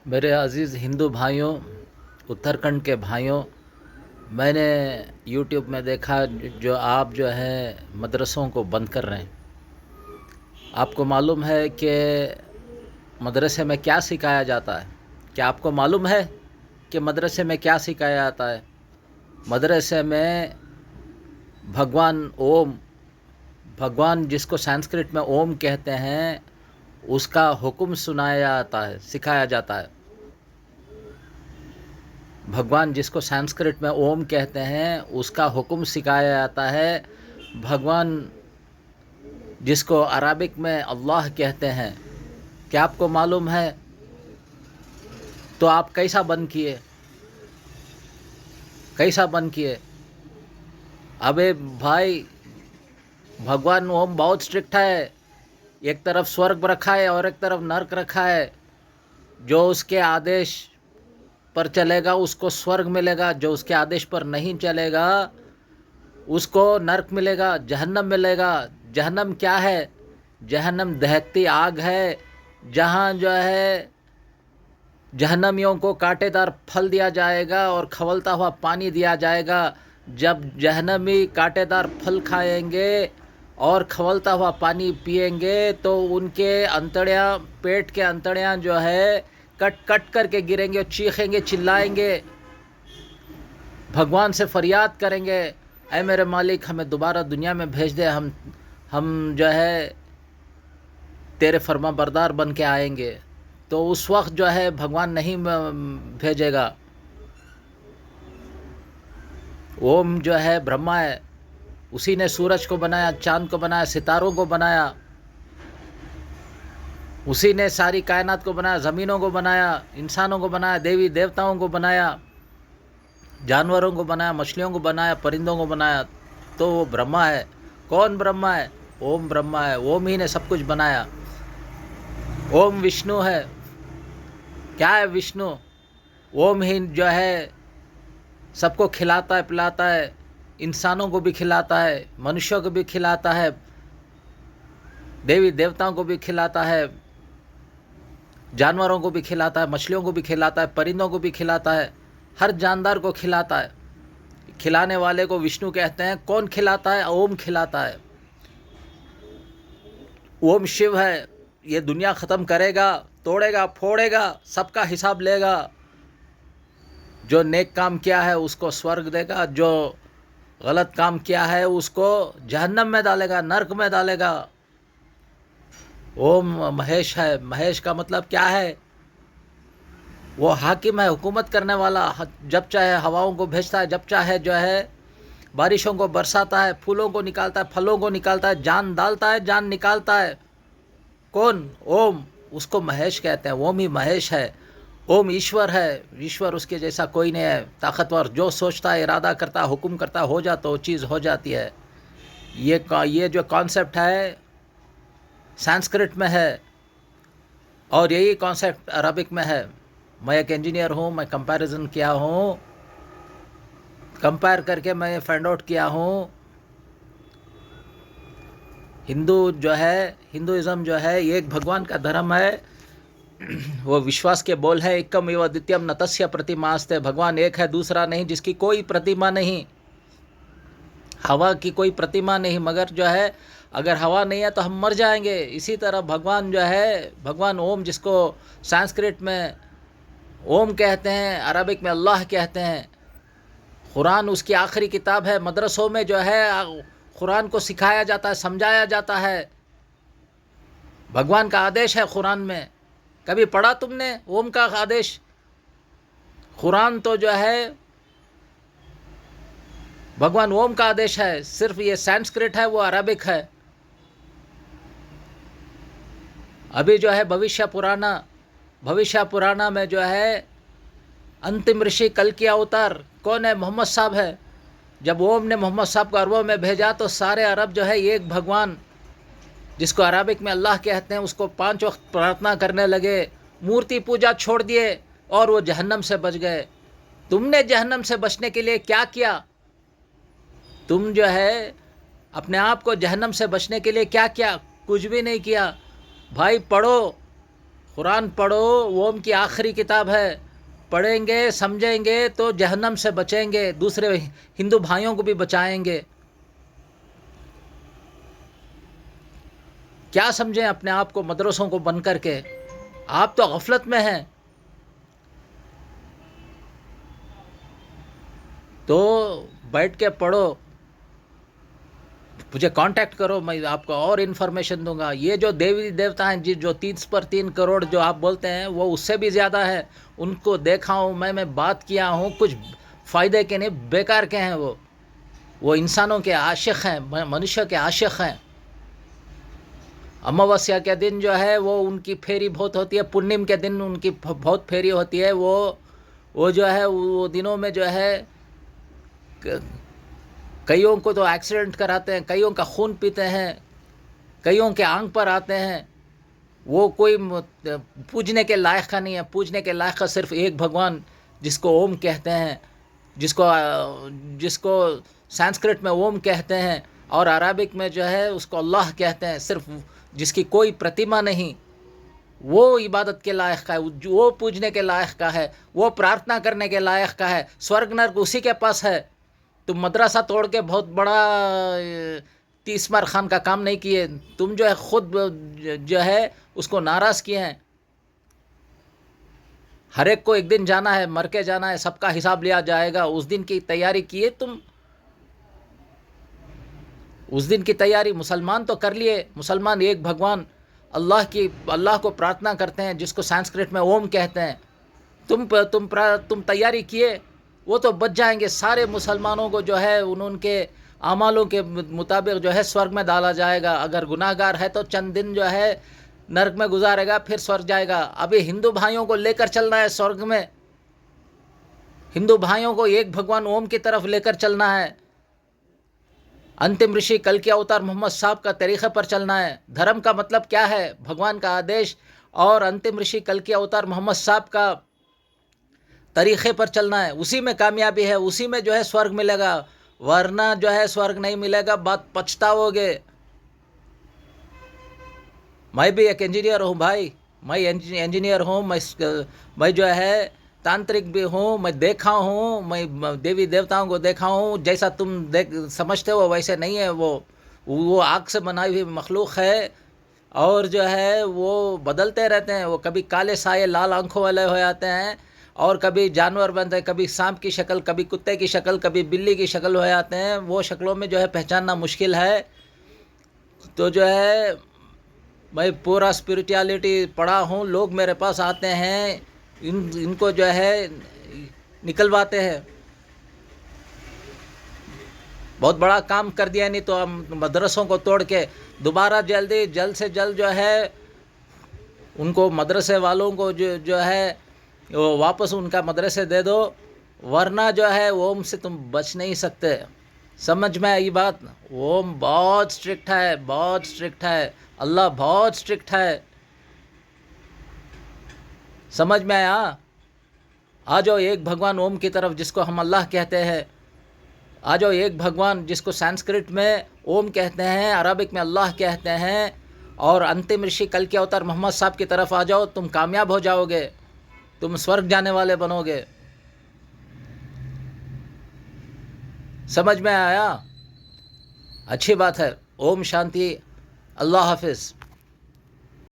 मेरे अज़ीज़ हिंदू भाइयों, उत्तराखंड के भाइयों, मैंने यूट्यूब में देखा जो आप जो है मदरसों को बंद कर रहे हैं। आपको मालूम है कि मदरसे में क्या सिखाया जाता है? क्या आपको मालूम है कि मदरसे में क्या सिखाया जाता है? मदरसे में भगवान ओम, भगवान जिसको संस्कृत में ओम कहते हैं, उसका हुक्म सुनाया जाता है, सिखाया जाता है। भगवान जिसको संस्कृत में ओम कहते हैं, उसका हुक्म सिखाया जाता है। भगवान जिसको अरबिक में अल्लाह कहते हैं, क्या आपको मालूम है? तो आप कैसा बंद किए? कैसा बंद किए? अबे भाई, भगवान ओम बहुत स्ट्रिक्ट है। एक तरफ स्वर्ग रखा है और एक तरफ नर्क रखा है। जो उसके आदेश पर चलेगा उसको स्वर्ग मिलेगा, जो उसके आदेश पर नहीं चलेगा उसको नर्क मिलेगा, जहन्नम मिलेगा। जहन्नम क्या है? जहन्नम दहकती आग है, जहाँ जो है जहन्नमियों को कांटेदार फल दिया जाएगा और खवलता हुआ पानी दिया जाएगा। जब जहन्नमी कांटेदार फल खाएंगे और खवलता हुआ पानी पिएंगे तो उनके अंतड़ियाँ, पेट के अंतड़ियाँ जो है कट कट करके गिरेंगे और चीखेंगे, चिल्लाएंगे, भगवान से फरियाद करेंगे, ऐ मेरे मालिक हमें दोबारा दुनिया में भेज दे, हम जो है तेरे फर्मा बरदार बन के आएंगे। तो उस वक्त जो है भगवान नहीं भेजेगा। ओम जो है ब्रह्मा है, उसी ने सूरज को बनाया, चांद को बनाया, सितारों को बनाया, उसी ने सारी कायनात को बनाया, ज़मीनों को बनाया, इंसानों को बनाया, देवी देवताओं को बनाया, जानवरों को बनाया, मछलियों को बनाया, परिंदों को बनाया। तो वो ब्रह्मा है। कौन ब्रह्मा है? ओम ब्रह्मा है। ओम ही ने सब कुछ बनाया। ओम विष्णु है। क्या है विष्णु? ओम ही जो है सबको खिलाता है, पिलाता है, इंसानों को भी खिलाता है, मनुष्यों को भी खिलाता है, देवी देवताओं को भी खिलाता है, जानवरों को भी खिलाता है, मछलियों को भी खिलाता है, परिंदों को भी खिलाता है, हर जानदार को खिलाता है। खिलाने वाले को विष्णु कहते हैं। कौन खिलाता है? ओम खिलाता है। ओम शिव है। ये दुनिया ख़त्म करेगा, तोड़ेगा, फोड़ेगा, सबका हिसाब लेगा। जो नेक काम किया है उसको स्वर्ग देगा, जो गलत काम किया है उसको जहन्नम में डालेगा, नर्क में डालेगा। ओम महेश है। महेश का मतलब क्या है? वो हाकिम है, हुकूमत करने वाला। जब चाहे हवाओं को भेजता है, जब चाहे जो है बारिशों को बरसाता है, फूलों को निकालता है, फलों को निकालता है, जान डालता है, जान निकालता है। कौन? ओम। उसको महेश कहते हैं। ओम ही महेश है। ओम ईश्वर है। ईश्वर उसके जैसा कोई नहीं है। ताकतवर, जो सोचता है, इरादा करता है, हुक्म करता है, हो जाता, वो चीज़ हो जाती है। ये जो कॉन्सेप्ट है संस्कृत में है और यही कॉन्सेप्ट अरबिक में है। मैं एक इंजीनियर हूँ, मैं कंपैरिजन किया हूँ, कंपेयर करके मैं फाइंड आउट किया हूँ। हिंदू जो है, हिंदुइज़्म जो है एक भगवान का धर्म है। वो विश्वास के बोल है, एकम एवं द्वितीयम न तस्य प्रतिमास्ते। भगवान एक है, दूसरा नहीं, जिसकी कोई प्रतिमा नहीं, हवा की कोई प्रतिमा नहीं। मगर जो है अगर हवा नहीं है तो हम मर जाएंगे। इसी तरह भगवान जो है, भगवान ओम, जिसको संस्कृत में ओम कहते हैं, अरबिक में अल्लाह कहते हैं। कुरान उसकी आखिरी किताब है। मदरसों में जो है कुरान को सिखाया जाता है, समझाया जाता है। भगवान का आदेश है कुरान में। कभी पढ़ा तुमने ओम का आदेश? कुरान तो जो है भगवान ओम का आदेश है। सिर्फ ये संस्कृत है, वो अरबिक है। अभी जो है भविष्य पुराना में जो है अंतिम ऋषि कल की अवतार कौन है? मोहम्मद साहब है। जब ओम ने मोहम्मद साहब को अरबों में भेजा तो सारे अरब जो है एक भगवान, जिसको अरबिक में अल्लाह कहते हैं, उसको 5 वक्त प्रार्थना करने लगे, मूर्ति पूजा छोड़ दिए और वो जहन्नम से बच गए। तुमने जहन्नम से बचने के लिए क्या किया? तुम जो है अपने आप को जहन्नम से बचने के लिए क्या किया? कुछ भी नहीं किया। भाई पढ़ो, कुरान पढ़ो, ओम की आखिरी किताब है। पढ़ेंगे, समझेंगे तो जहन्नम से बचेंगे, दूसरे हिंदू भाइयों को भी बचाएंगे। क्या समझें अपने आप को मदरसों को बंद करके? आप तो गफलत में हैं। तो बैठ के पढ़ो, मुझे कांटेक्ट करो, मैं आपको और इन्फॉर्मेशन दूंगा। ये जो देवी देवता हैं जी, जो 3 पर 3 करोड़ जो आप बोलते हैं, वो उससे भी ज़्यादा है। उनको देखा हूँ मैं बात किया हूँ, कुछ फ़ायदे के नहीं, बेकार के हैं वो इंसानों के आशिक़ हैं, मनुष्य के आशिक़ हैं। अमावस्या के दिन जो है वो उनकी फेरी बहुत होती है, पूर्णिम के दिन उनकी बहुत फेरी होती है। वो जो है वो दिनों में जो है कईयों को तो एक्सीडेंट कराते हैं, कईयों का खून पीते हैं, कईयों के आंख पर आते हैं। वो कोई पूजने के लायक का नहीं है। पूजने के लायक का सिर्फ एक भगवान, जिसको ओम कहते हैं, जिसको संस्कृत में ओम कहते हैं और अरबिक में जो है उसको अल्लाह कहते हैं। सिर्फ जिसकी कोई प्रतिमा नहीं, वो इबादत के लायक का है, वो पूजने के लायक का है, वो प्रार्थना करने के लायक का है। स्वर्ग नर्क उसी के पास है। तुम मदरसा तोड़ के बहुत बड़ा 30 मार खान का काम नहीं किए। तुम जो है खुद जो है उसको नाराज़ किए हैं। हर एक को एक दिन जाना है, मर के जाना है, सबका हिसाब लिया जाएगा। उस दिन की तैयारी किए तुम? उस दिन की तैयारी मुसलमान तो कर लिए। मुसलमान एक भगवान अल्लाह को प्रार्थना करते हैं, जिसको संस्कृत में ओम कहते हैं। तुम तैयारी किए? वो तो बच जाएंगे। सारे मुसलमानों को जो है उनके आमालों के मुताबिक जो है स्वर्ग में डाला जाएगा। अगर गुनाहगार है तो चंद दिन जो है नरक में गुजारेगा, फिर स्वर्ग जाएगा। अभी हिंदू भाइयों को लेकर चलना है स्वर्ग में। हिंदू भाइयों को एक भगवान ओम की तरफ लेकर चलना है। अंतिम ऋषि कल के अवतार मोहम्मद साहब का तरीक़े पर चलना है। धर्म का मतलब क्या है? भगवान का आदेश और अंतिम ऋषि कल के अवतार मोहम्मद साहब का तरीक़े पर चलना है। उसी में कामयाबी है, उसी में जो है स्वर्ग मिलेगा। वरना जो है स्वर्ग नहीं मिलेगा, बात पछताओगे। मैं भी एक इंजीनियर हूँ भाई, मैं इंजीनियर हूँ। मैं जो है तांत्रिक भी हूँ। मैं देखा हूँ, मैं देवी देवताओं को देखा हूँ। जैसा तुम समझते हो वैसे नहीं है। वो आग से बनाई हुई मखलूक है, और जो है वो बदलते रहते हैं। वो कभी काले साये लाल आंखों वाले हो जाते हैं, और कभी जानवर बनते हैं, कभी सांप की शक्ल, कभी कुत्ते की शक्ल, कभी बिल्ली की शक्ल हो जाते हैं। वो शक्लों में जो है पहचानना मुश्किल है। तो जो है मैं पूरा स्पिरिचुअलिटी पढ़ा हूँ। लोग मेरे पास आते हैं, इनको जो है निकलवाते हैं। बहुत बड़ा काम कर दिया। नहीं तो हम मदरसों को तोड़ के दोबारा जल्द से जल्द जो है उनको मदरसे वालों को जो है वो वापस उनका मदरसे दे दो। वरना जो है ओम से तुम बच नहीं सकते। समझ में आई बात? ओम बहुत स्ट्रिक्ट है, बहुत स्ट्रिक्ट है। अल्लाह बहुत स्ट्रिक्ट है। समझ में आया? आ जाओ एक भगवान ओम की तरफ, जिसको हम अल्लाह कहते हैं। आ जाओ एक भगवान, जिसको संस्कृत में ओम कहते हैं, अरबिक में अल्लाह कहते हैं। और अंतिम ऋषि कल के अवतार मोहम्मद साहब की तरफ आ जाओ। तुम कामयाब हो जाओगे, तुम स्वर्ग जाने वाले बनोगे। समझ में आया? अच्छी बात है। ओम शांति। अल्लाह हाफिज़।